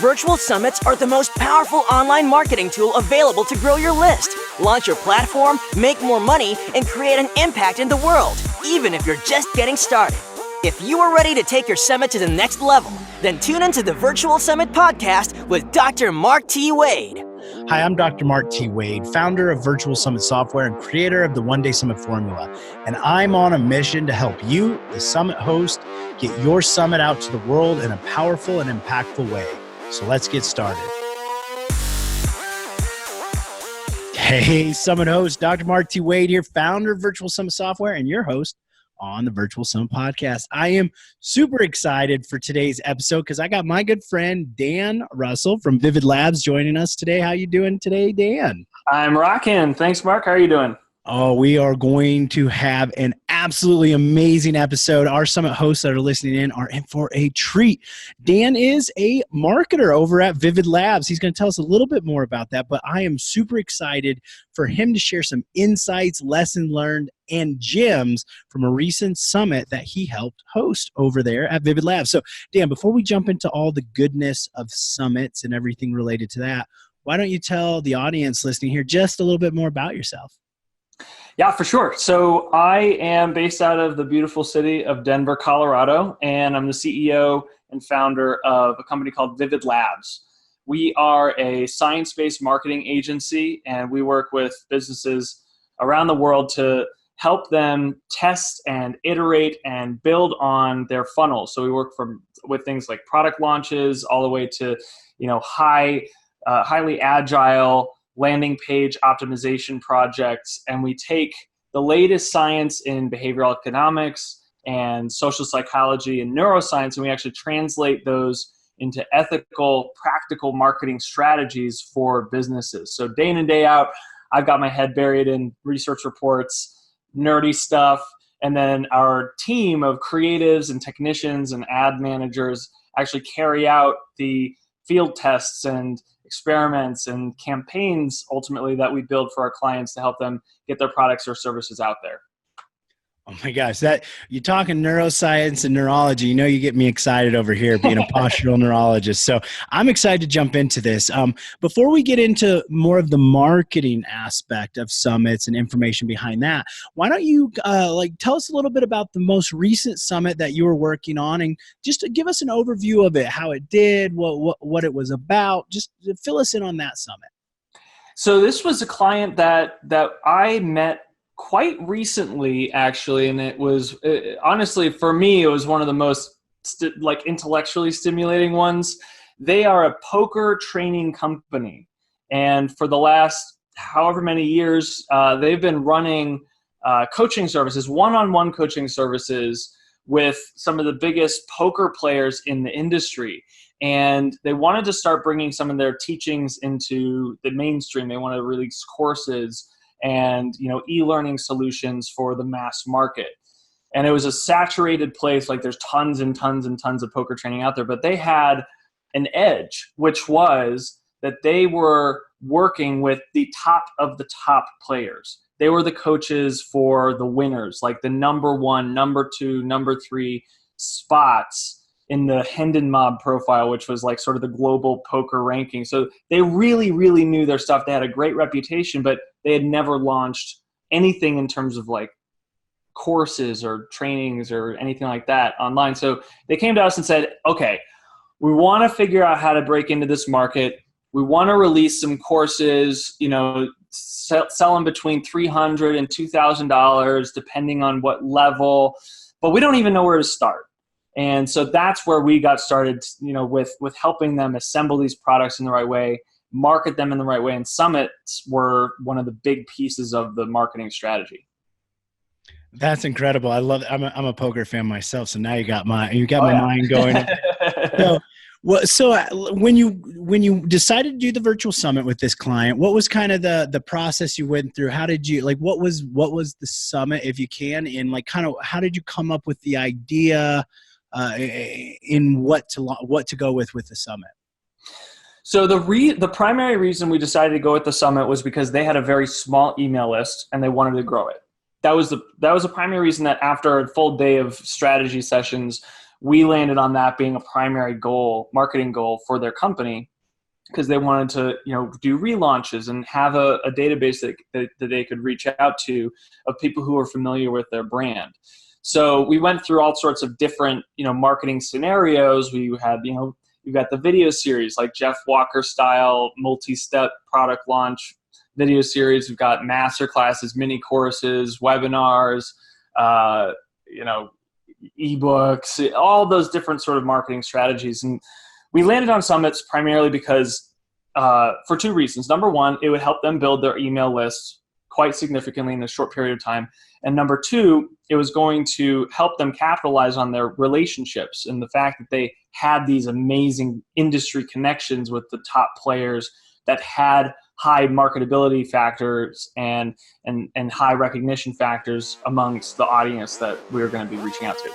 Virtual summits are the most powerful online marketing tool available to grow your list, launch your platform, make more money, and create an impact in the world, even if you're just getting started. If you are ready to take your summit to the next level, then tune into the Virtual Summit Podcast with Dr. Mark T. Wade. Hi, I'm Dr. Mark T. Wade, founder of Virtual Summit Software and creator of the One Day Summit Formula. And I'm on a mission to help you, the summit host, get your summit out to the world in a powerful and impactful way. So let's get started. Hey, summit host, Dr. Mark T. Wade here, founder of Virtual Summit Software and your host on the Virtual Summit Podcast. I am super excited for today's episode because I got my good friend Dan Russell from Vivid Labs joining us today. How you doing today, Dan? I'm rocking. Thanks, Mark. How are you doing? Oh, we are going to have an absolutely amazing episode. Our summit hosts that are listening in are in for a treat. Dan is a marketer over at Vivid Labs. He's going to tell us a little bit more about that, but I am super excited for him to share some insights, lessons learned, and gems from a recent summit that he helped host over there at Vivid Labs. So, Dan, before we jump into all the goodness of summits and everything related to that, why don't you tell the audience listening here just a little bit more about yourself? Yeah, for sure. So I am based out of the beautiful city of Denver, Colorado, and I'm the CEO and founder of a company called Vivid Labs. We are a science-based marketing agency, and we work with businesses around the world to help them test and iterate and build on their funnels. So we work with things like product launches all the way to, highly agile landing page optimization projects, and we take the latest science in behavioral economics and social psychology and neuroscience, and we actually translate those into ethical, practical marketing strategies for businesses. So day in and day out, I've got my head buried in research reports, nerdy stuff, and then our team of creatives and technicians and ad managers actually carry out the field tests and experiments and campaigns ultimately that we build for our clients to help them get their products or services out there. Oh my gosh, that you're talking neuroscience and neurology. You know, you get me excited over here being a postural neurologist. So I'm excited to jump into this. Before we get into more of the marketing aspect of summits and information behind that, why don't you tell us a little bit about the most recent summit that you were working on, and just to give us an overview of it, how it did, what it was about. Just fill us in on that summit. So this was a client that I met quite recently, actually, and it was honestly for me, it was one of the most intellectually stimulating ones. They are a poker training company, and for the last however many years, they've been running coaching services, one-on-one coaching services with some of the biggest poker players in the industry. And they wanted to start bringing some of their teachings into the mainstream. They want to release courses and e-learning solutions for the mass market. And it was a saturated place, like there's tons and tons and tons of poker training out there, but they had an edge, which was that they were working with the top of the top players. They were the coaches for the winners, like the number 1, number 2, number 3 spots in the Hendon Mob profile, which was like sort of the global poker ranking. So they really, really knew their stuff. They had a great reputation, but they had never launched anything in terms of like courses or trainings or anything like that online. So they came to us and said, okay, we want to figure out how to break into this market. We want to release some courses, sell them between $300 and $2,000, depending on what level, but we don't even know where to start. And so that's where we got started, with helping them assemble these products in the right way, market them in the right way. And summits were one of the big pieces of the marketing strategy. That's incredible. I love it. I'm a poker fan myself. So now you got my mind going. So when you decided to do the virtual summit with this client, what was kind of the process you went through? How did you what was the summit, if you can, and how did you come up with the idea in what to go with the summit? So the primary reason we decided to go with the summit was because they had a very small email list and they wanted to grow it. That was the primary reason that after a full day of strategy sessions, we landed on that being a primary goal, marketing goal for their company, because they wanted to, do relaunches and have a database that they could reach out to of people who are familiar with their brand. So we went through all sorts of different, marketing scenarios. We had, you've got the video series, like Jeff Walker style, multi-step product launch video series. We've got master classes, mini courses, webinars, ebooks, all those different sort of marketing strategies. And we landed on summits primarily because for two reasons. Number one, it would help them build their email list quite significantly in a short period of time. And number two, it was going to help them capitalize on their relationships and the fact that they had these amazing industry connections with the top players that had high marketability factors and high recognition factors amongst the audience that we were going to be reaching out to.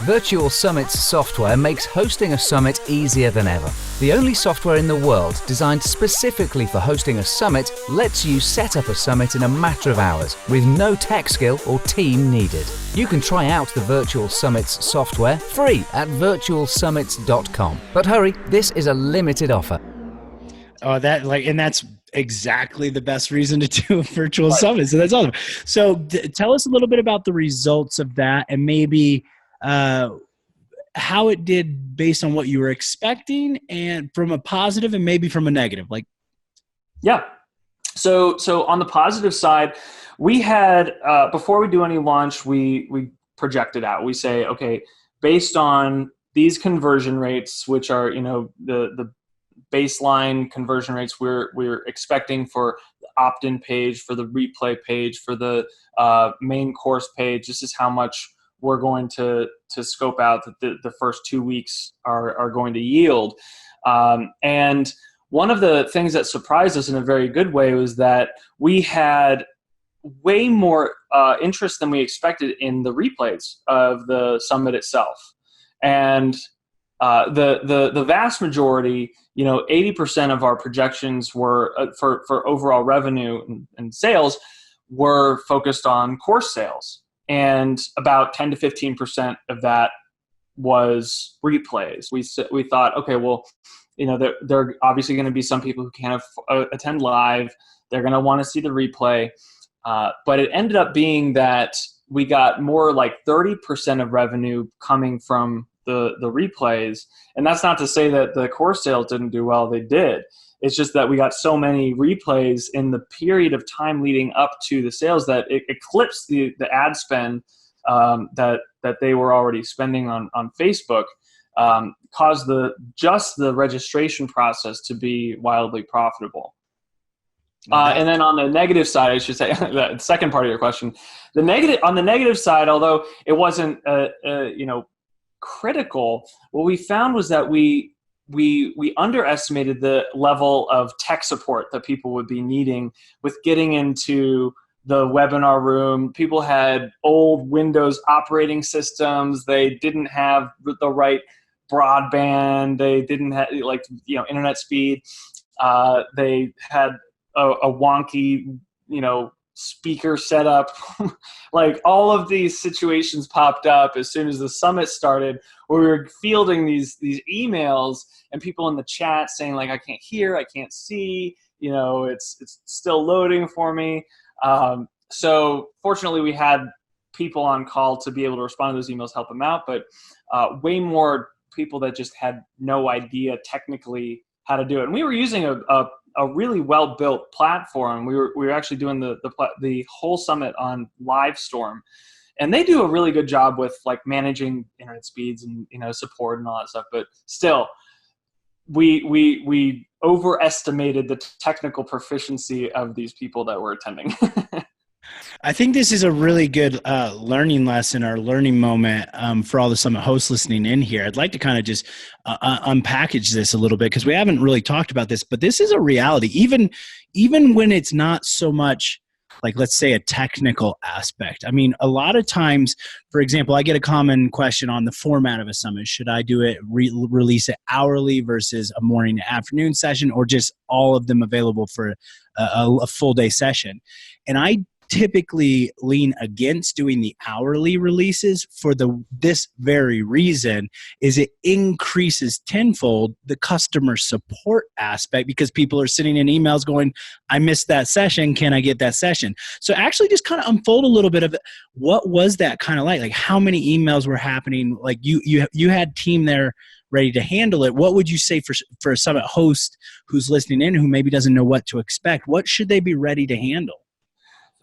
Virtual Summits software makes hosting a summit easier than ever. The only software in the world designed specifically for hosting a summit lets you set up a summit in a matter of hours with no tech skill or team needed. You can try out the Virtual Summits software free at virtualsummits.com. But hurry, this is a limited offer. Oh, and that's exactly the best reason to do a virtual summit. So that's awesome. So tell us a little bit about the results of that, and maybe how it did based on what you were expecting, and from a positive and maybe from a negative. Yeah. So on the positive side, we had, before we do any launch, we project it out. We say, okay, based on these conversion rates, which are, the baseline conversion rates we're expecting for the opt-in page, for the replay page, for the main course page, this is how much we're going to scope out that the first 2 weeks are going to yield. And one of the things that surprised us in a very good way was that we had way more interest than we expected in the replays of the summit itself. And the vast majority, 80% of our projections were for overall revenue and sales were focused on course sales. And about 10 to 15% of that was replays. We thought, okay, well, there are obviously going to be some people who can't attend live. They're going to want to see the replay. But it ended up being that we got more like 30% of revenue coming from the replays. And that's not to say that the course sales didn't do well. They did. It's just that we got so many replays in the period of time leading up to the sales that it eclipsed the ad spend that they were already spending on Facebook, caused the registration process to be wildly profitable. And then on the negative side, I should say, the second part of your question, on the negative side, although it wasn't critical, what we found was that we underestimated the level of tech support that people would be needing with getting into the webinar room. People had old Windows operating systems. They didn't have the right broadband. They didn't have internet speed. They had a wonky, speaker setup. Like all of these situations popped up as soon as the summit started, where we were fielding these emails and people in the chat saying like, I can't hear, I can't see, it's still loading for me. So fortunately we had people on call to be able to respond to those emails, help them out, but way more people that just had no idea technically how to do it. And we were using a really well-built platform. We were actually doing the whole summit on Livestorm, and they do a really good job with like managing internet speeds and support and all that stuff. But still, we overestimated the technical proficiency of these people that were attending. I think this is a really good learning lesson or learning moment for all the summit hosts listening in here. I'd like to kind of just unpackage this a little bit because we haven't really talked about this, but this is a reality. Even when it's not so much like, let's say, a technical aspect. I mean, a lot of times, for example, I get a common question on the format of a summit. Should I do it, release it hourly versus a morning and afternoon session, or just all of them available for a full day session? And I typically lean against doing the hourly releases for this very reason, is it increases tenfold the customer support aspect, because people are sitting in emails going, I missed that session, can I get that session? So actually just kind of unfold a little bit of what was that kind of like how many emails were happening? Like you had team there ready to handle it. What would you say for a summit host who's listening in who maybe doesn't know what to expect? What should they be ready to handle?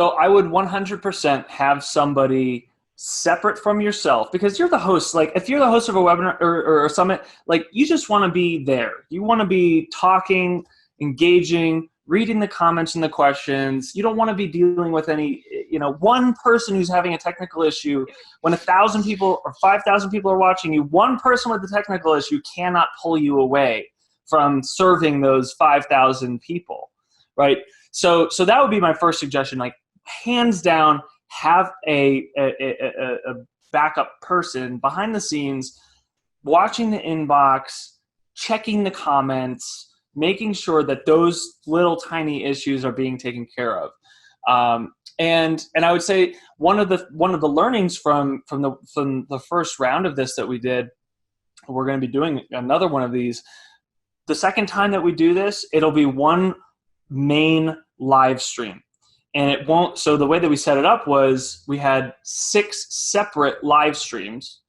So I would 100% have somebody separate from yourself, because you're the host. Like if you're the host of a webinar or a summit, like you just want to be there. You want to be talking, engaging, reading the comments and the questions. You don't want to be dealing with any, one person who's having a technical issue. When 1,000 people or 5,000 people are watching you, one person with a technical issue cannot pull you away from serving those 5,000 people, right? So that would be my first suggestion. Like hands down, have a backup person behind the scenes, watching the inbox, checking the comments, making sure that those little tiny issues are being taken care of. And I would say one of the learnings from the first round of this that we did, we're going to be doing another one of these. The second time that we do this, it'll be one main live stream. And it won't, so the way that we set it up was we had 6 separate live streams,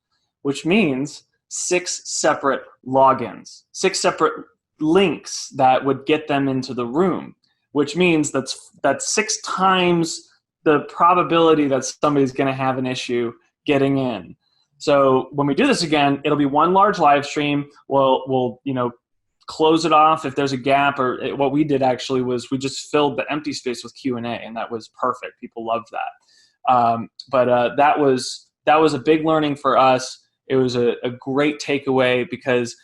which means 6 separate logins, 6 separate links that would get them into the room, which means that's 6 times the probability that somebody's going to have an issue getting in. So when we do this again, it'll be one large live stream. We'll close it off if there's a gap, or what we did actually was we just filled the empty space with Q&A, and that was perfect. People loved that. But that was a big learning for us. It was a great takeaway because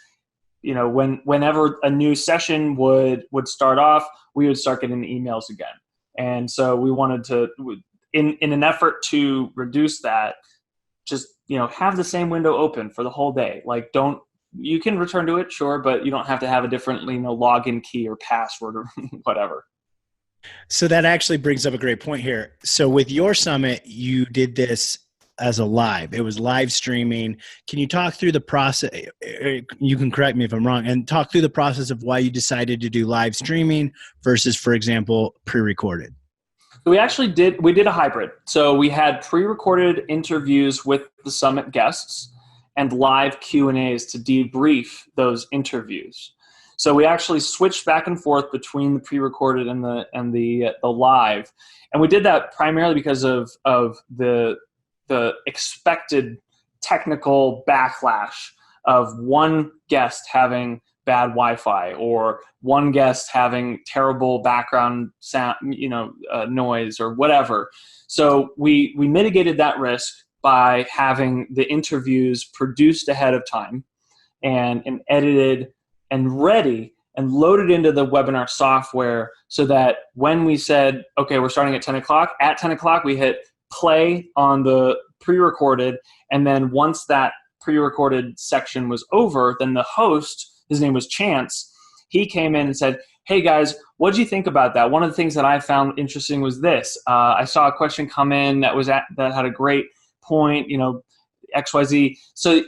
whenever a new session would start off, we would start getting the emails again. And so we wanted to, in an effort to reduce that, just have the same window open for the whole day. Like you can return to it, sure, but you don't have to have a different login key or password or whatever. So that actually brings up a great point here. So with your summit, you did this as a live. It was live streaming. Can you talk through the process? You can correct me if I'm wrong, and talk through the process of why you decided to do live streaming versus, for example, pre-recorded. We did a hybrid. So we had pre-recorded interviews with the summit guests and live Q&As to debrief those interviews. So we actually switched back and forth between the pre-recorded and the live, and we did that primarily because of the expected technical backlash of one guest having bad Wi-Fi or one guest having terrible background sound, noise or whatever. So we mitigated that risk by having the interviews produced ahead of time and edited and ready and loaded into the webinar software, so that when we said, okay, we're starting at 10 o'clock, at 10 o'clock we hit play on the pre-recorded, and then once that pre-recorded section was over, then the host, his name was Chance, he came in and said, hey guys, what did you think about that? One of the things that I found interesting was this. I saw a question come in that had a great point, XYZ. So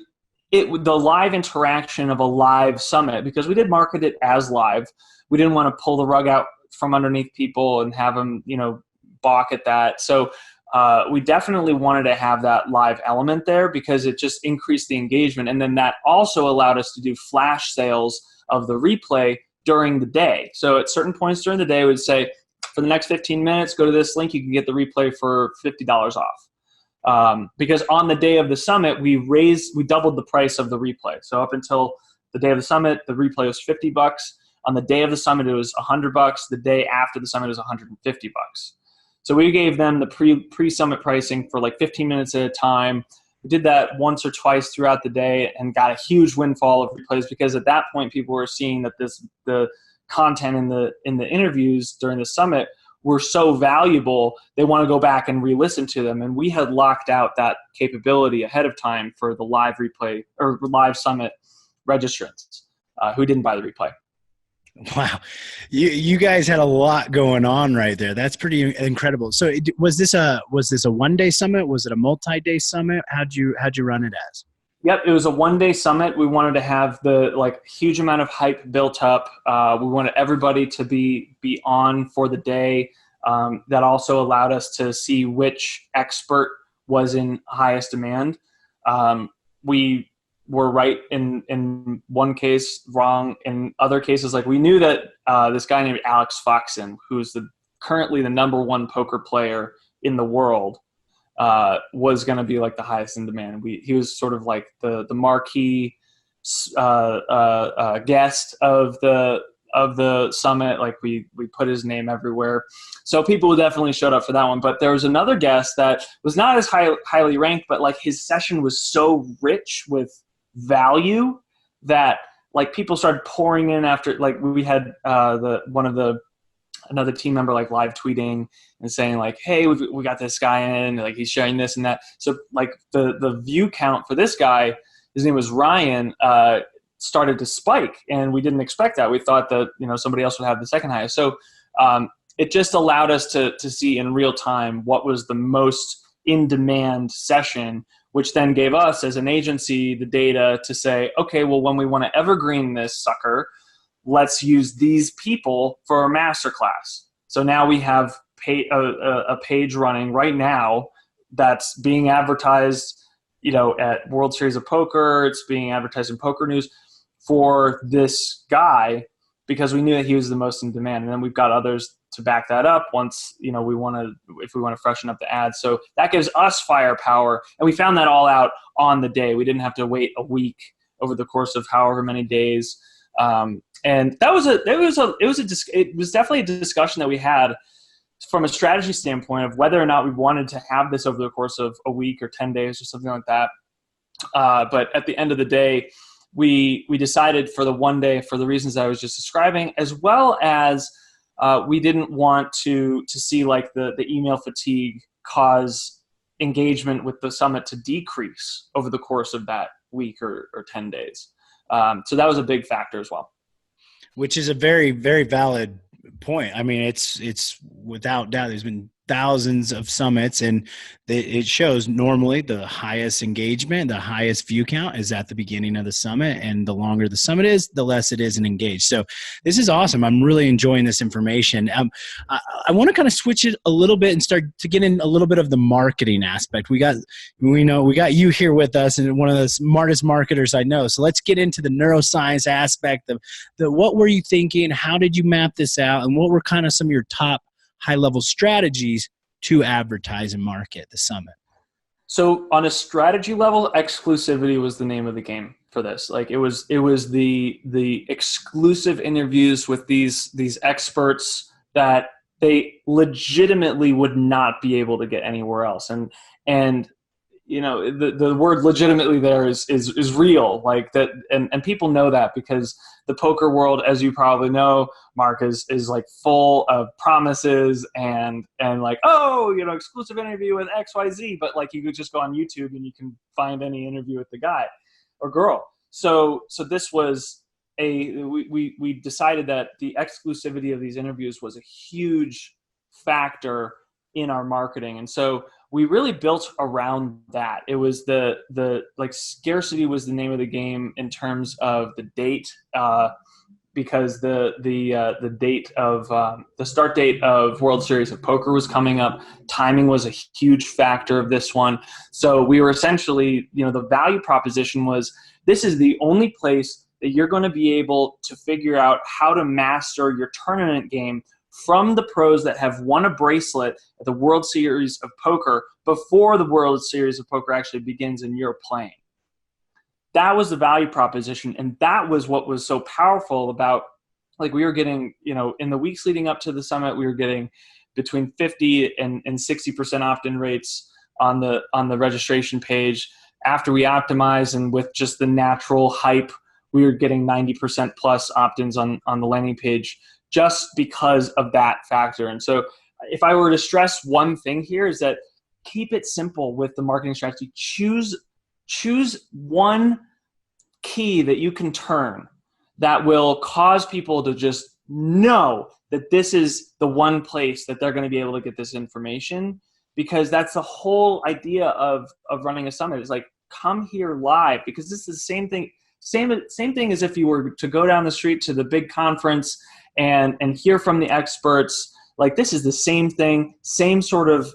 the live interaction of a live summit, because we did market it as live, we didn't want to pull the rug out from underneath people and have them, balk at that. So we definitely wanted to have that live element there because it just increased the engagement. And then that also allowed us to do flash sales of the replay during the day. So at certain points during the day, we'd say, for the next 15 minutes, go to this link, you can get the replay for $50 off. Because on the day of the summit, we doubled the price of the replay. So up until the day of the summit, the replay was $50. On the day of the summit, it was $100. The day after the summit, it was $150. So we gave them the pre-summit pricing for like 15 minutes at a time. We did that once or twice throughout the day and got a huge windfall of replays, because at that point people were seeing that the content in the interviews during the summit were so valuable, they want to go back and re-listen to them. And we had locked out that capability ahead of time for the live replay or live summit registrants who didn't buy the replay. Wow. You guys had a lot going on right there. That's pretty incredible. So was this a 1-day summit? Was it a multi-day summit? How'd you run it as? Yep, it was a 1-day summit. We wanted to have the huge amount of hype built up. We wanted everybody to be on for the day. That also allowed us to see which expert was in highest demand. We were right in one case, wrong in other cases. Like we knew that this guy named Alex Foxen, who's currently the #1 poker player in the world, was going to be like the highest in demand. He was sort of like the marquee guest of the summit. Like we put his name everywhere, so people definitely showed up for that one. But there was another guest that was not as highly ranked, but like his session was so rich with value that like people started pouring in after. Like we had another team member like live tweeting and saying like, hey, we got this guy in, like he's sharing this and that. So like the view count for this guy, his name was Ryan, started to spike, and we didn't expect that. We thought that somebody else would have the second highest. So it just allowed us to see in real time what was the most in demand session, which then gave us as an agency the data to say, okay, well, when we want to evergreen this sucker, let's use these people for a masterclass. So now we have a page running right now that's being advertised, at World Series of Poker. It's being advertised in Poker News for this guy because we knew that he was the most in demand. And then we've got others to back that up once, if we want to freshen up the ads. So that gives us firepower. And we found that all out on the day. We didn't have to wait a week over the course of however many days. And it was definitely a discussion that we had from a strategy standpoint of whether or not we wanted to have this over the course of a week or 10 days or something like that. But at the end of the day, we decided for the 1 day for the reasons I was just describing, as well as we didn't want to see like the email fatigue cause engagement with the summit to decrease over the course of that week or 10 days. So that was a big factor as well. Which is a very, very valid point. I mean, it's without doubt, there's been thousands of summits, and it shows normally the highest engagement, the highest view count is at the beginning of the summit, and the longer the summit is, the less it is in engaged. So this is awesome. I'm really enjoying this information. I want to kind of switch it a little bit and start to get in a little bit of the marketing aspect. We got you here with us, and one of the smartest marketers I know. So let's get into the neuroscience aspect of what were you thinking? How did you map this out? And what were kind of some of your top high-level strategies to advertise and market the summit? So on a strategy level, exclusivity was the name of the game for this. Like it was the exclusive interviews with these experts that they legitimately would not be able to get anywhere else. And the word legitimately there is real, like that, and people know that because the poker world, as you probably know, Mark, is like full of promises and like, exclusive interview with XYZ, but like you could just go on YouTube and you can find any interview with the guy or girl. So this was we decided that the exclusivity of these interviews was a huge factor in our marketing. And so we really built around that. It was the scarcity was the name of the game in terms of the date, because the date of the start date of World Series of Poker was coming up. Timing was a huge factor of this one. So we were essentially, the value proposition was, this is the only place that you're going to be able to figure out how to master your tournament game from the pros that have won a bracelet at the World Series of Poker before the World Series of Poker actually begins and you're playing. That was the value proposition, and that was what was so powerful about, like, we were getting, in the weeks leading up to the summit, we were getting between 50 and 60% opt-in rates on the registration page. After we optimized and with just the natural hype, we were getting 90% plus opt-ins on the landing page, just because of that factor. And so if I were to stress one thing here, is that keep it simple with the marketing strategy. Choose one key that you can turn that will cause people to just know that this is the one place that they're going to be able to get this information, because that's the whole idea of running a summit. Is like, come here live, because this is the same thing as if you were to go down the street to the big conference and hear from the experts. Like, this is the same thing, same sort of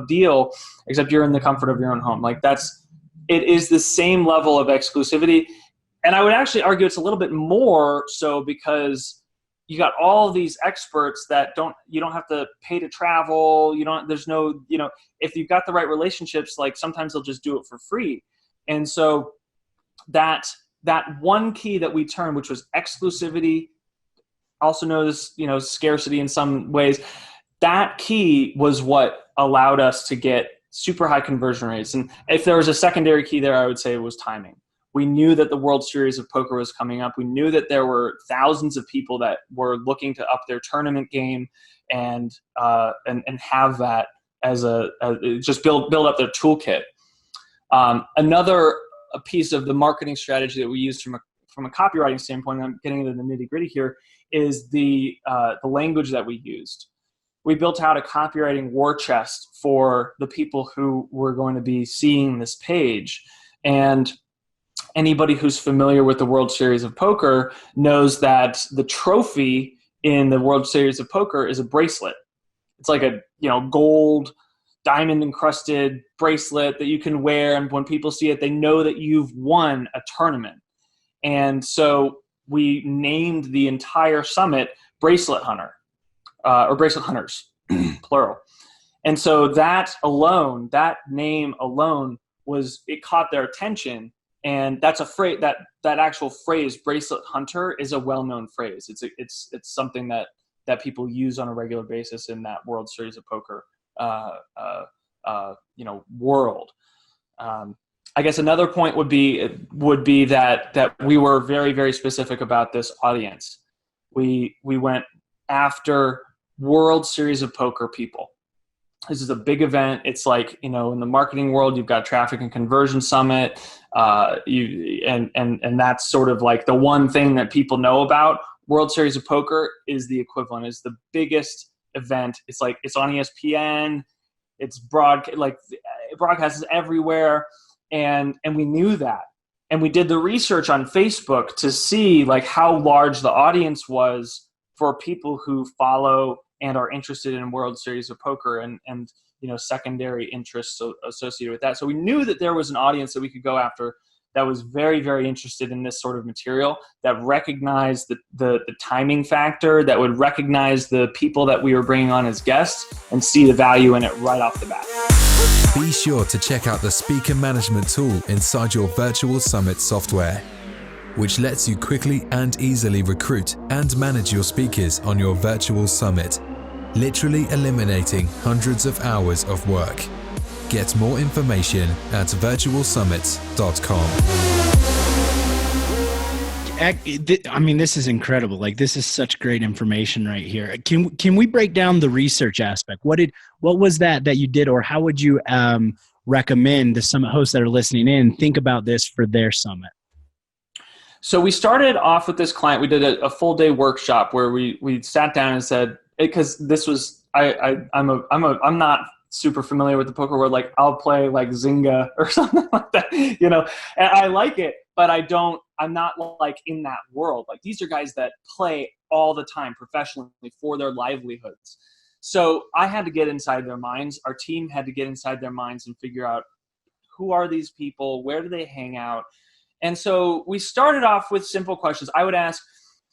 deal, except you're in the comfort of your own home. Like, it is the same level of exclusivity. And I would actually argue it's a little bit more so, because you got all these experts that you don't have to pay to travel. There's no, if you've got the right relationships, like sometimes they'll just do it for free. And so that one key that we turned, which was exclusivity, also known as, scarcity in some ways, that key was what allowed us to get super high conversion rates. And if there was a secondary key there, I would say it was timing. We knew that the World Series of Poker was coming up. We knew that there were thousands of people that were looking to up their tournament game and have that as just build up their toolkit. Another piece of the marketing strategy that we used from a copywriting standpoint, I'm getting into the nitty gritty here, is the language that we used. We built out a copywriting war chest for the people who were going to be seeing this page. And anybody who's familiar with the World Series of Poker knows that the trophy in the World Series of Poker is a bracelet. It's like a gold diamond encrusted bracelet that you can wear, and when people see it, they know that you've won a tournament. And so we named the entire summit Bracelet Hunter, or Bracelet Hunters, plural. And so that name alone it caught their attention. And that's a phrase, that actual phrase, Bracelet Hunter, is a well-known phrase. It's something that people use on a regular basis in that World Series of Poker world. I guess another point would be that we were very, very specific about this audience. We went after World Series of Poker people. This is a big event. It's like, in the marketing world, you've got Traffic and Conversion Summit, and that's sort of like the one thing that people know about. World Series of Poker is the equivalent. It's the biggest event. It's like, it's on ESPN. It's broadcast is everywhere, and we knew that, and we did the research on Facebook to see like how large the audience was for people who follow and are interested in World Series of Poker and secondary interests associated with that. So we knew that there was an audience that we could go after that was very, very interested in this sort of material, that recognized the timing factor, that would recognize the people that we were bringing on as guests and see the value in it right off the bat. Be sure to check out the speaker management tool inside your virtual summit software, which lets you quickly and easily recruit and manage your speakers on your virtual summit, literally eliminating hundreds of hours of work. Get more information at virtualsummits.com. I mean, this is incredible. Like, this is such great information right here. Can we break down the research aspect? What was that you did, or how would you recommend the summit hosts that are listening in think about this for their summit? So we started off with this client. We did a full day workshop where we sat down and said, because this was I'm not super familiar with the poker world. Like, I'll play like Zynga or something like that, and I like it, but I'm not like in that world. Like, these are guys that play all the time professionally for their livelihoods. So I had to get inside their minds. Our team had to get inside their minds and figure out, who are these people? Where do they hang out? And so we started off with simple questions. I would ask,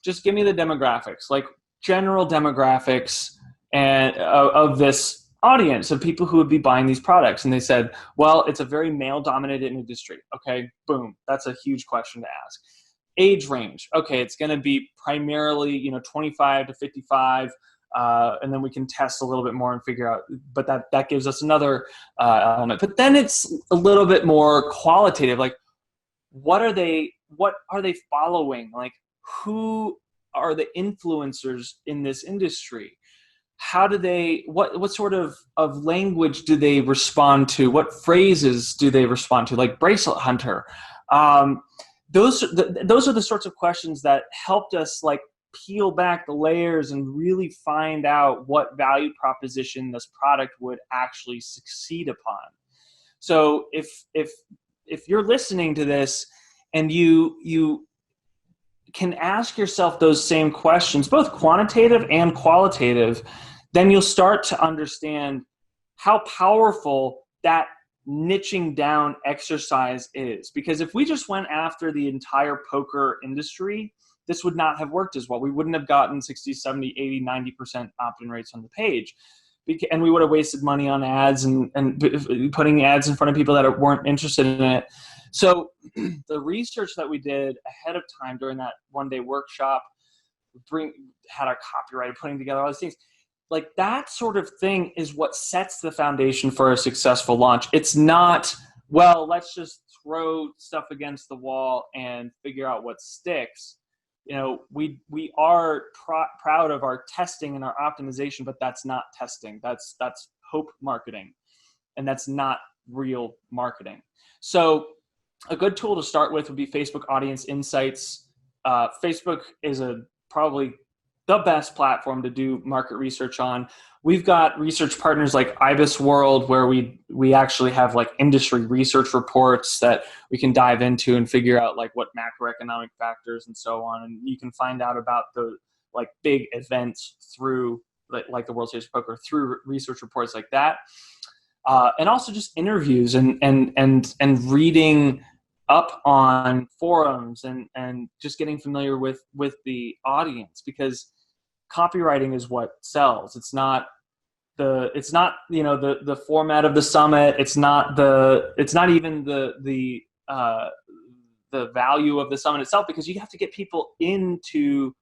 just give me the demographics, like general demographics and of this audience of people who would be buying these products. And they said, well, it's a very male-dominated industry. Okay, boom. That's a huge question to ask. Age range. Okay, it's going to be primarily, 25 to 55. And then we can test a little bit more and figure out, but that gives us another element. But then it's a little bit more qualitative. Like, what are they following? Like, who are the influencers in this industry? How do they, what sort of language do they respond to? What phrases do they respond to? Like Bracelet Hunter. those are the sorts of questions that helped us like peel back the layers and really find out what value proposition this product would actually succeed upon. So if you're listening to this and you can ask yourself those same questions, both quantitative and qualitative, then you'll start to understand how powerful that niching down exercise is. Because if we just went after the entire poker industry, this would not have worked as well. We wouldn't have gotten 60, 70, 80, 90% opt-in rates on the page. And we would have wasted money on ads and putting ads in front of people that weren't interested in it. So the research that we did ahead of time during that one-day workshop, had our copywriter putting together all these things, like that sort of thing is what sets the foundation for a successful launch. It's not, well, let's just throw stuff against the wall and figure out what sticks. You know, we are proud of our testing and our optimization, but that's not testing. That's hope marketing, and that's not real marketing. So a good tool to start with would be Facebook Audience Insights. Facebook is probably the best platform to do market research on. We've got research partners like Ibis World, where we actually have like industry research reports that we can dive into and figure out like what macroeconomic factors and so on. And you can find out about the like big events through like the World Series of Poker through research reports like that. And also just interviews and reading up on forums and just getting familiar with the audience, because copywriting is what sells. It's not the format of the summit. It's not even the value of the summit itself, because you have to get people into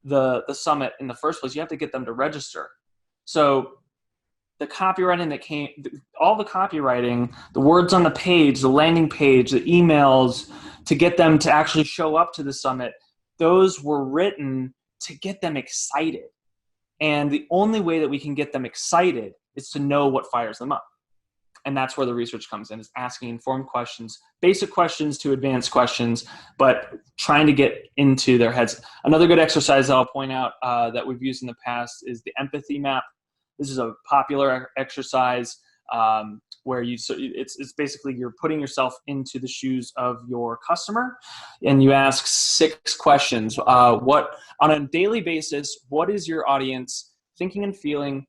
the summit in the first place. You have to get them to register. So the copywriting all the copywriting, the words on the page, the landing page, the emails to get them to actually show up to the summit, those were written to get them excited. And the only way that we can get them excited is to know what fires them up. And that's where the research comes in, is asking informed questions, basic questions to advanced questions, but trying to get into their heads. Another good exercise that I'll point out that we've used in the past is the empathy map. This is a popular exercise where it's basically you're putting yourself into the shoes of your customer, and you ask 6 questions. What on a daily basis, what is your audience thinking and feeling,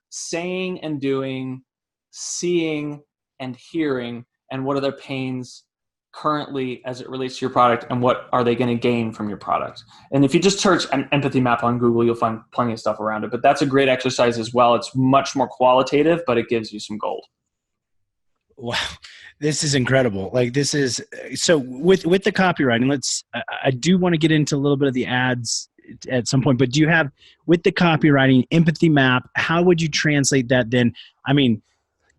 saying and doing, seeing and hearing, and what are their pains currently as it relates to your product, and what are they going to gain from your product? And if you just search an empathy map on Google, you'll find plenty of stuff around it. But that's a great exercise as well. It's much more qualitative, but it gives you some gold. Wow, this is incredible. Like this is so with the copywriting. I do want to get into a little bit of the ads at some point, but do you have, with the copywriting empathy map, how would you translate that then? I mean,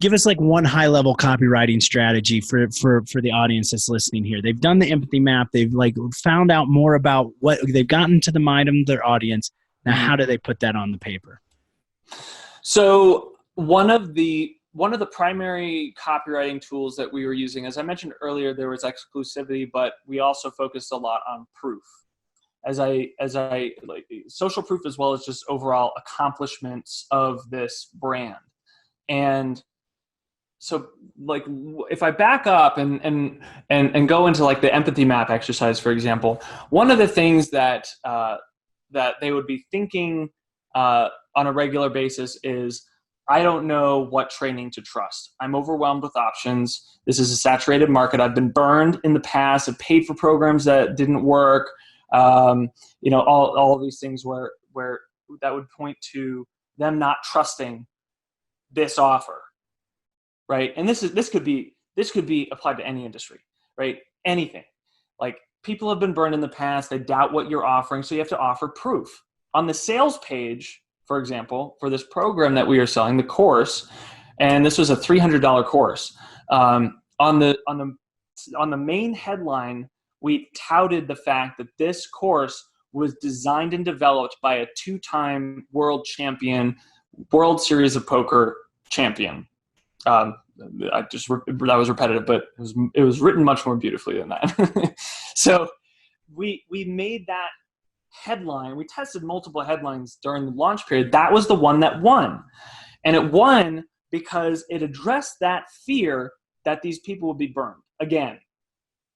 give us like one high level copywriting strategy for the audience that's listening here. They've done the empathy map. They've like found out more about what they've gotten to the mind of their audience. Now, how do they put that on the paper? So one of the primary copywriting tools that we were using, as I mentioned earlier, there was exclusivity, but we also focused a lot on proof. As I like social proof, as well as just overall accomplishments of this brand. And so like if I back up and go into like the empathy map exercise, for example, one of the things that they would be thinking on a regular basis is, I don't know what training to trust. I'm overwhelmed with options. This is a saturated market. I've been burned in the past. I've paid for programs that didn't work. All of these things where that would point to them not trusting this offer, right? And this could be applied to any industry, right? Anything. Like people have been burned in the past. They doubt what you're offering, so you have to offer proof. On the sales page, for example, for this program that we are selling, the course, and this was a $300 course. On the main headline, we touted the fact that this course was designed and developed by a 2-time world champion, World Series of Poker champion. That was repetitive, but it was written much more beautifully than that. So we made that headline. We tested multiple headlines during the launch period. That was the one that won. And it won because it addressed that fear that these people would be burned again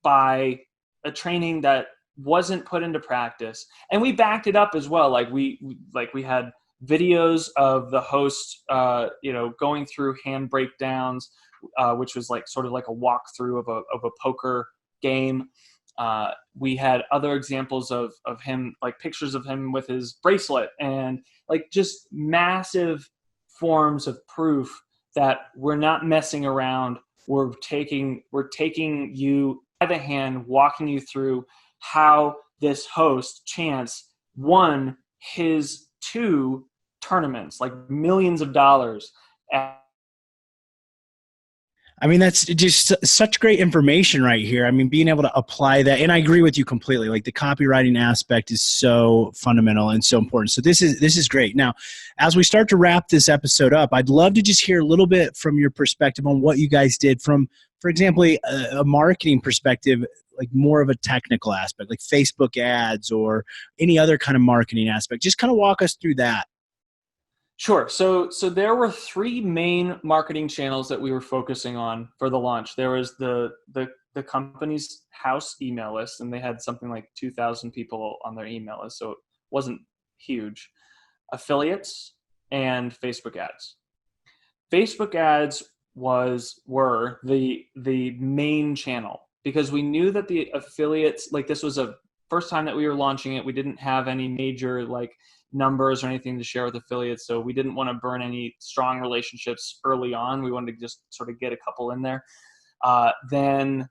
by a training that wasn't put into practice. And we backed it up as well. Like we had videos of the host, going through hand breakdowns, which was like sort of like a walkthrough of a poker game. We had other examples of him, like pictures of him with his bracelet, and like just massive forms of proof that we're not messing around. We're taking you by the hand, walking you through how this host, Chance, won his 2 tournaments, like millions of dollars. I mean, that's just such great information right here. I mean, being able to apply that, and I agree with you completely. Like the copywriting aspect is so fundamental and so important. So this is great. Now, as we start to wrap this episode up, I'd love to just hear a little bit from your perspective on what you guys did from, for example, a marketing perspective, like more of a technical aspect, like Facebook ads or any other kind of marketing aspect. Just kind of walk us through that. Sure. So there were 3 main marketing channels that we were focusing on for the launch. There was the company's house email list, and they had something like 2,000 people on their email list, so it wasn't huge. Affiliates and Facebook ads. Facebook ads were the main channel because we knew that the affiliates, like this was a first time that we were launching it. We didn't have any major like numbers or anything to share with affiliates. So we didn't want to burn any strong relationships early on. We wanted to just sort of get a couple in there. Then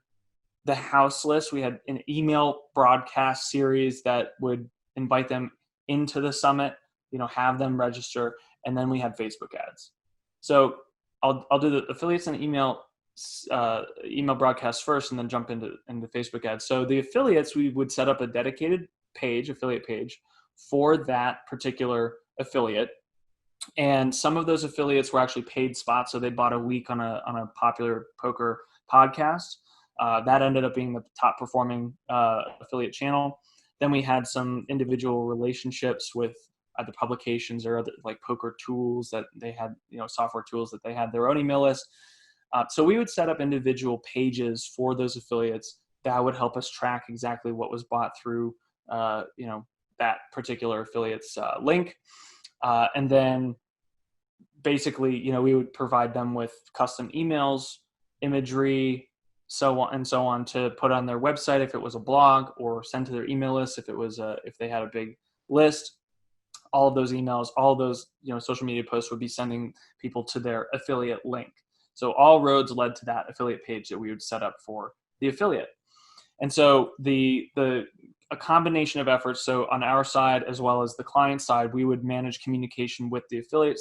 the house list, we had an email broadcast series that would invite them into the summit, have them register. And then we had Facebook ads. So I'll do the affiliates and email broadcast first, and then jump into Facebook ads. So the affiliates, we would set up a dedicated affiliate page for that particular affiliate. And some of those affiliates were actually paid spots. So they bought a week on a popular poker podcast. That ended up being the top performing affiliate channel. Then we had some individual relationships with either publications or other like poker tools that they had, software tools that they had their own email list. So we would set up individual pages for those affiliates that would help us track exactly what was bought through, that particular affiliate's link. And then basically, we would provide them with custom emails, imagery, so on and so on, to put on their website if it was a blog, or send to their email list if it was if they had a big list. All of those emails, all of those social media posts would be sending people to their affiliate link. So all roads led to that affiliate page that we would set up for the affiliate. And so a combination of efforts. So on our side, as well as the client side, we would manage communication with the affiliate.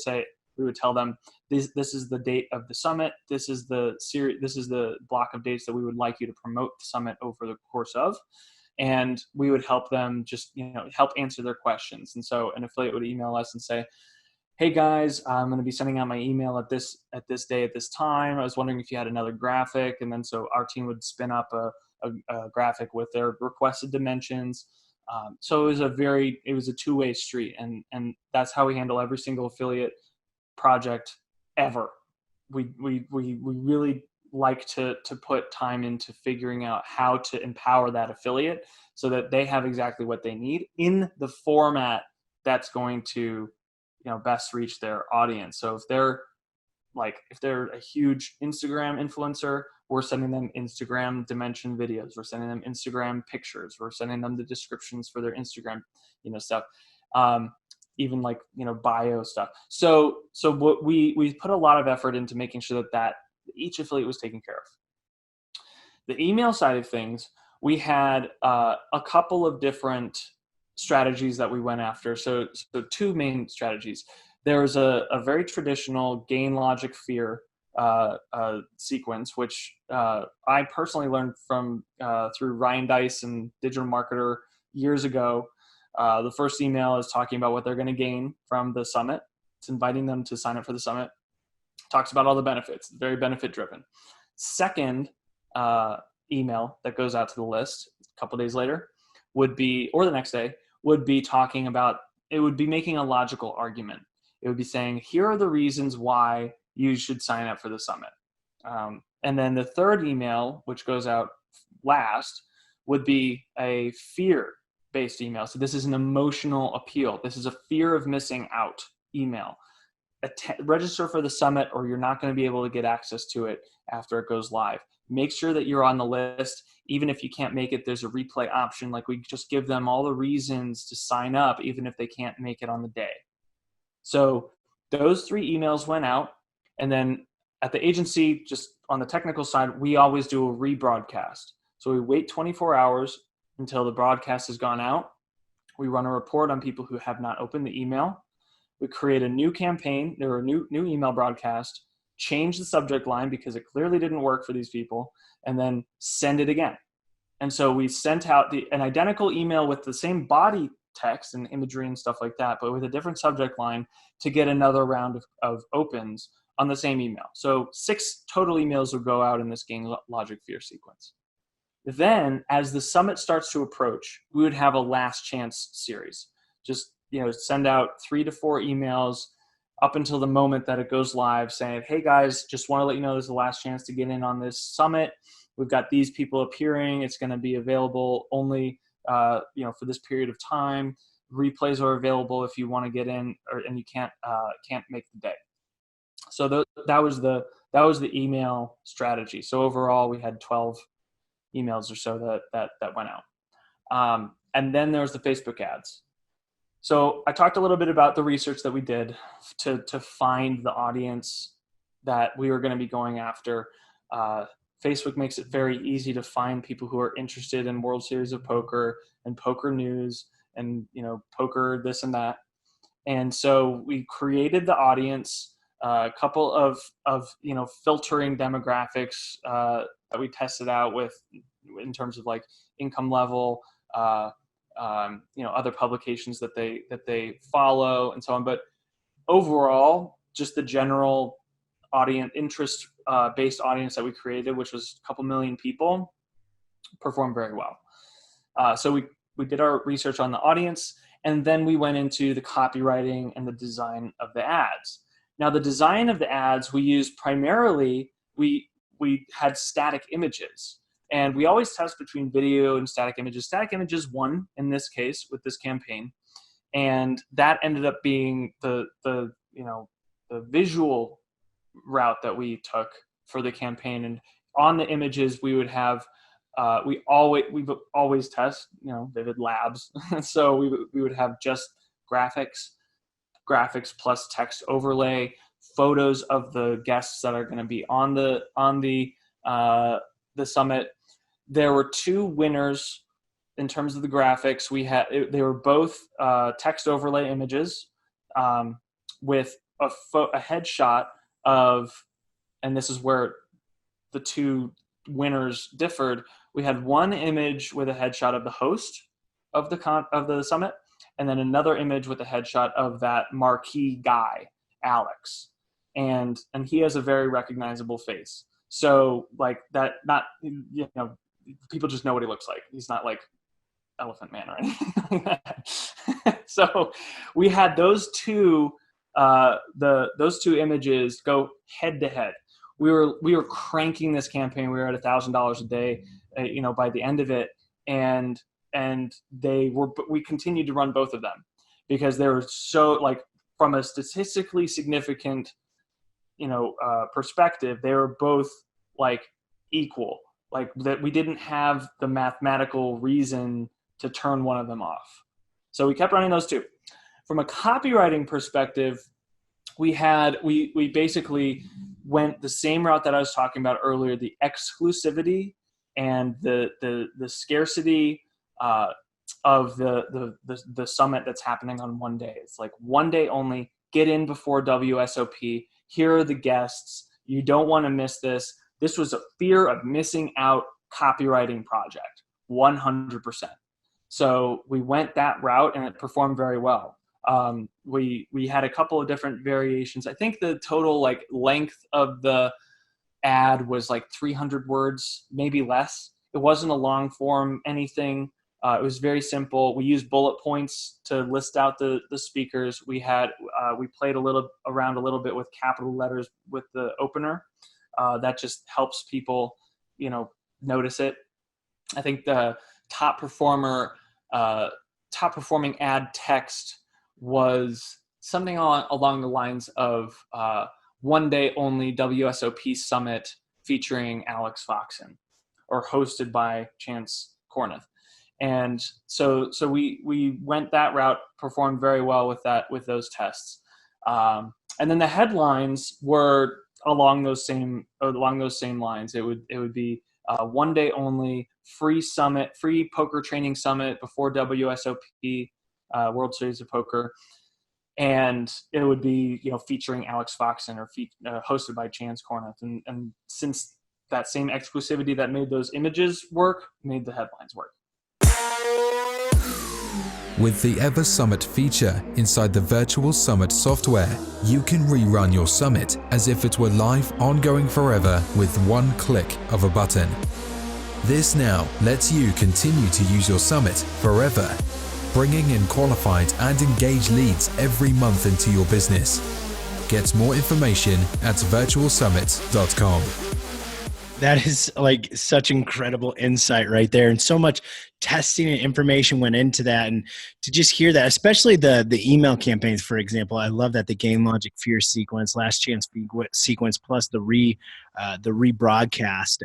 We would tell them this is the date of the summit. This is the series. This is the block of dates that we would like you to promote the summit over the course of. And we would help them just, help answer their questions. And so an affiliate would email us and say, hey guys, I'm going to be sending out my email at this day, at this time. I was wondering if you had another graphic. And then so our team would spin up a graphic with their requested dimensions. So it was a two-way street, and that's how we handle every single affiliate project ever. We really like to put time into figuring out how to empower that affiliate so that they have exactly what they need in the format that's going to best reach their audience. So if they're a huge Instagram influencer, we're sending them Instagram dimension videos. We're sending them Instagram pictures. We're sending them the descriptions for their Instagram, stuff. Even bio stuff. So what we put a lot of effort into making sure that each affiliate was taken care of. The email side of things, we had a couple of different strategies that we went after. So 2 main strategies. There was a very traditional gain, logic, fear sequence, which I personally learned from through Ryan Dice and Digital Marketer years ago. The first email is talking about what they're going to gain from the summit. It's inviting them to sign up for the summit. talks about all the benefits, very benefit driven. Second email that goes out to the list a couple days later would be, or the next day, would be talking about, it would be making a logical argument. It would be saying, here are the reasons why you should sign up for the summit. And then the third email, which goes out last, would be a fear-based email. So this is an emotional appeal. This is a fear of missing out email. Register for the summit or you're not going to be able to get access to it after it goes live. Make sure that you're on the list. Even if you can't make it, there's a replay option. Like, we just give them all the reasons to sign up, even if they can't make it on the day. So those 3 emails went out. And then at the agency, just on the technical side, we always do a rebroadcast. So we wait 24 hours until the broadcast has gone out. We run a report on people who have not opened the email. We create a new campaign, or a new email broadcast, change the subject line because it clearly didn't work for these people, and then send it again. And so we sent out an identical email with the same body text and imagery and stuff like that, but with a different subject line to get another round of opens on the same email. So 6 total emails will go out in this gain logic fear sequence. Then as the summit starts to approach, we would have a last chance series. Just, send out 3 to 4 emails up until the moment that it goes live saying, hey guys, just want to let you know there's the last chance to get in on this summit. We've got these people appearing. It's going to be available only, for this period of time. Replays are available if you want to get in, and you can't make the day. So that was the email strategy. So overall, we had 12 emails or so that went out. And then there's the Facebook ads. So I talked a little bit about the research that we did to find the audience that we were going to be going after. Facebook makes it very easy to find people who are interested in World Series of Poker and poker news and, poker this and that. And so we created the audience, a couple of filtering demographics that we tested out with in terms of like income level, other publications that they follow and so on. But overall, just the general audience interest based audience that we created, which was a couple million people, performed very well. So we did our research on the audience, and then we went into the copywriting and the design of the ads. Now, the design of the ads we used primarily, we had static images. And we always test between video and static images. Static images won in this case with this campaign, and that ended up being the visual route that we took for the campaign. And on the images, we would have we always test Vivid Labs, so we would have just graphics plus text overlay, photos of the guests that are going to be on the summit. There were 2 winners in terms of the graphics. They were both text overlay images with a headshot of, and this is where the 2 winners differed. We had one image with a headshot of the host of the summit, and then another image with a headshot of that marquee guy, Alex, and he has a very recognizable face. So like that, people just know what he looks like. He's not like Elephant Man or anything like that. So we had those 2 images go head to head. We were cranking this campaign. We were at $1,000 a day, by the end of it, and we continued to run both of them because they were so, like, from a statistically significant perspective, they were both like equal. Like that, we didn't have the mathematical reason to turn one of them off. So we kept running those 2. From a copywriting perspective, we basically went the same route that I was talking about earlier, the exclusivity and the scarcity of the summit that's happening on one day. It's like one day only. Get in before WSOP. Here are the guests. You don't want to miss this. This was a fear of missing out copywriting project, 100%. So we went that route, and it performed very well. we had a couple of different variations. I think the total like length of the ad was like 300 words, maybe less. It wasn't a long form anything. It was very simple. We used bullet points to list out the speakers. We played around a little bit with capital letters with the opener. That just helps people, notice it. I think the top performing ad text was something along the lines of one day only WSOP Summit featuring Alex Foxen, or hosted by Chance Corneth. And so we went that route, performed very well with those tests. And then the headlines were along those same lines. It would be one day only, free poker training summit before WSOP, World Series of Poker. And it would be, featuring Alex Foxen, or hosted by Chance Corneth. And since that same exclusivity that made those images work, made the headlines work. With the Ever Summit feature inside the Virtual Summit software, you can rerun your summit as if it were live, ongoing forever with one click of a button. This now lets you continue to use your summit forever, bringing in qualified and engaged leads every month into your business. Get more information at virtualsummit.com. That is like such incredible insight right there. And so much testing and information went into that. And to just hear that, especially the email campaigns, for example, I love that the Game Logic Fear sequence, Last Chance sequence, plus the rebroadcast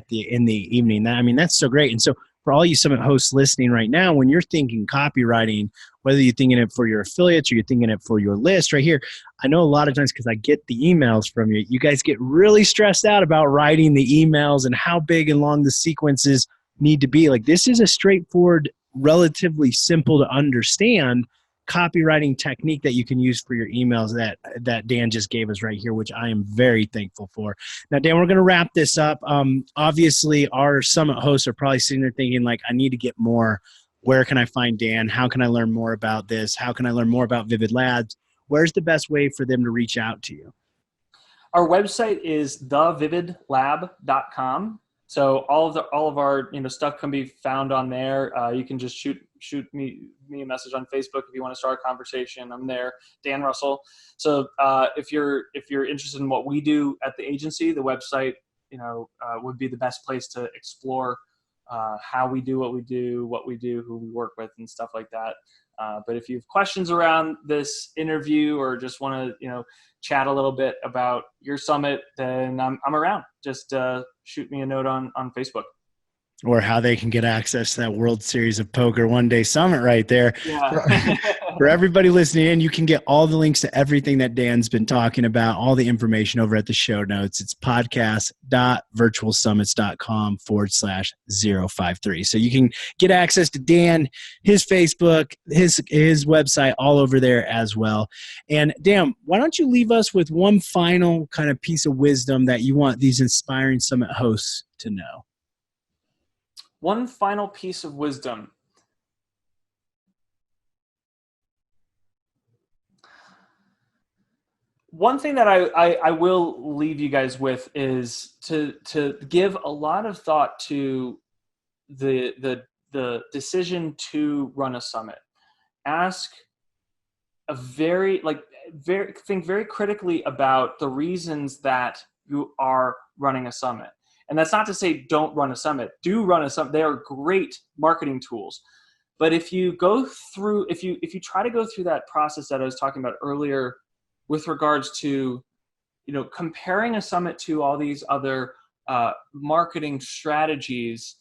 in the evening. That's so great. And so for all you Summit hosts listening right now, when you're thinking copywriting, whether you're thinking it for your affiliates or you're thinking it for your list right here, I know a lot of times, because I get the emails from you, you guys get really stressed out about writing the emails and how big and long the sequences need to be. Like, this is a straightforward, relatively simple to understand copywriting technique that you can use for your emails that Dan just gave us right here, which I am very thankful for. Now, Dan, we're going to wrap this up. Obviously, our Summit hosts are probably sitting there thinking, like, I need to get more. Where can I find Dan? How can I learn more about this? How can I learn more about Vivid Labs? Where's the best way for them to reach out to you? Our website is thevividlab.com. So all of our stuff can be found on there. You can just shoot me a message on Facebook if you want to start a conversation. I'm there, Dan Russell. So if you're interested in what we do at the agency, the website would be the best place to explore how we do what we do, who we work with, and stuff like that. But if you have questions around this interview or just want to chat a little bit about your summit, then I'm around. Just shoot me a note on Facebook. Or how they can get access to that World Series of Poker one-day summit right there. Yeah. For everybody listening in, you can get all the links to everything that Dan's been talking about, all the information over at the show notes. It's podcast.virtualsummits.com/053. So you can get access to Dan, his Facebook, his website, all over there as well. And Dan, why don't you leave us with one final kind of piece of wisdom that you want these inspiring summit hosts to know? One final piece of wisdom. One thing that I will leave you guys with is to give a lot of thought to the decision to run a summit. Think very critically about the reasons that you are running a summit. And that's not to say don't run a summit. Do run a summit. They are great marketing tools. But if you try to go through that process that I was talking about earlier with regards to, comparing a summit to all these other marketing strategies,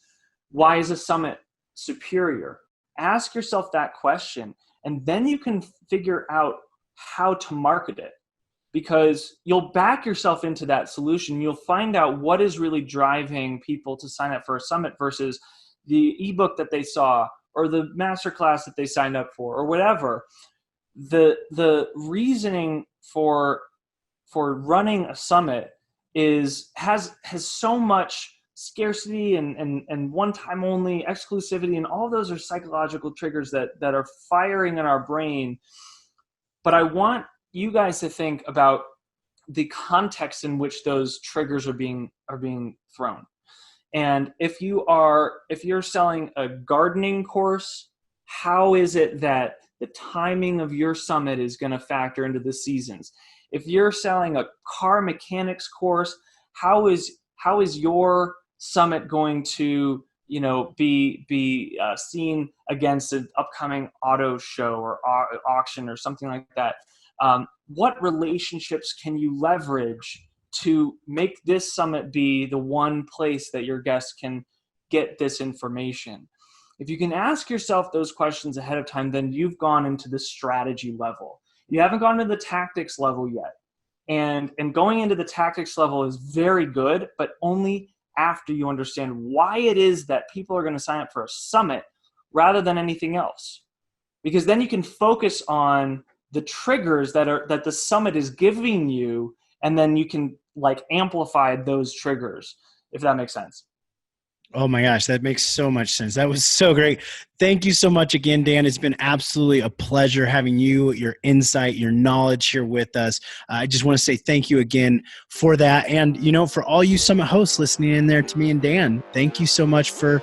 why is a summit superior? Ask yourself that question, and then you can figure out how to market it. Because you'll back yourself into that solution. You'll find out what is really driving people to sign up for a summit versus the ebook that they saw or the masterclass that they signed up for or whatever. The reasoning for running a summit has so much scarcity and one time only exclusivity, and all those are psychological triggers that are firing in our brain But I want you guys to think about the context in which those triggers are being thrown. And if you're selling a gardening course, how is it that the timing of your summit is going to factor into the seasons? If you're selling a car mechanics course, how is your summit going to be seen against an upcoming auto show or auction or something like that? What relationships can you leverage to make this summit be the one place that your guests can get this information? If you can ask yourself those questions ahead of time, then you've gone into the strategy level. You haven't gone to the tactics level yet. And going into the tactics level is very good, but only after you understand why it is that people are going to sign up for a summit rather than anything else. Because then you can focus on the triggers that the summit is giving you, and then you can amplify those triggers, if that makes sense. Oh my gosh, that makes so much sense. That was so great. Thank you so much again, Dan. It's been absolutely a pleasure having you, your insight, your knowledge here with us. I just want to say thank you again for that. And, for all you summit hosts listening in there to me and Dan, thank you so much for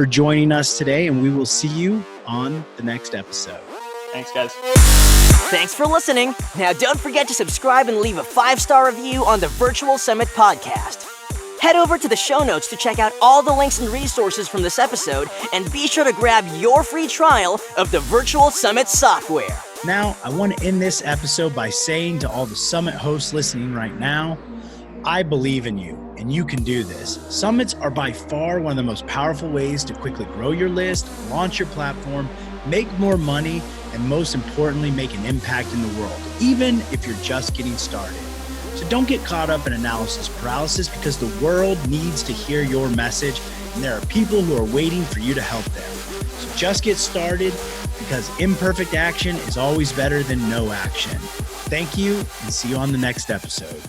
joining us today. And we will see you on the next episode. Thanks, guys. Thanks for listening. Now don't forget to subscribe and leave a 5-star review on the Virtual Summit podcast. Head over to the show notes to check out all the links and resources from this episode, and be sure to grab your free trial of the Virtual Summit software. Now, I want to end this episode by saying to all the Summit hosts listening right now, I believe in you, and you can do this. Summits are by far one of the most powerful ways to quickly grow your list, launch your platform, make more money, and most importantly, make an impact in the world, even if you're just getting started. So don't get caught up in analysis paralysis, because the world needs to hear your message, and there are people who are waiting for you to help them. So just get started, because imperfect action is always better than no action. Thank you, and see you on the next episode.